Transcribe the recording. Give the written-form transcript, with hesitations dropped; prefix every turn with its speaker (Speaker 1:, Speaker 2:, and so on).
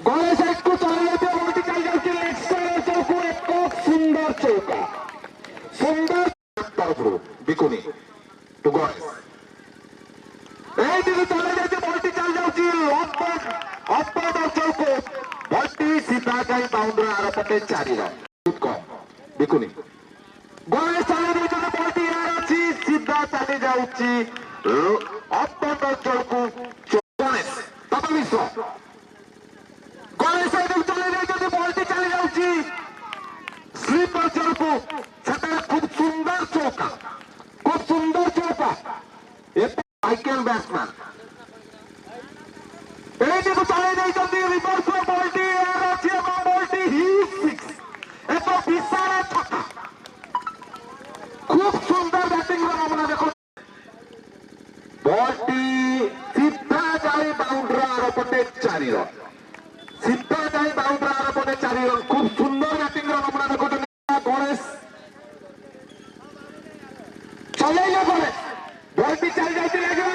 Speaker 1: गणेश को चले जाते बॉलटी चल जाती नेक्स्ट चौको एक सुंदर चौका सुंदर तरफ बिकुनी टू गणेश এই দিকে চলে যাচ্ছে বলটি চল যাচ্ছে অপর চৌকো বলটি সিধা যাই বাউন্ডারি আরপটে 4 রান খুব কম বিকুনি গণেশ চলে যাচ্ছে বলটি এর আছে সিধা চলে যাচ্ছে অপর চৌকো গণেশ বাবা মিশ্র গণেশ এই দিকে চলে যাচ্ছে বলটি চলে যাচ্ছে স্লিপার চৌকো সেটা খুব সুন্দর চৌকা সাইকেল ব্যাটসম্যান এই দিকে চলে যাইতে রিভার্স বলটি এর আছে এবং বলটি হিট 6 এত বিশাল ছক্কা খুব সুন্দর ব্যাটিং আমরা দেখো বলটি সিধা যায় বাউন্ডারি আরপটে 4 রান সিধা যায় বাউন্ডারি আরপটে 4 রান খুব সুন্দর ব্যাটিং আমরা দেখো গণেশ চলে গেল গণেশ বলটি চল যাইতে লাগে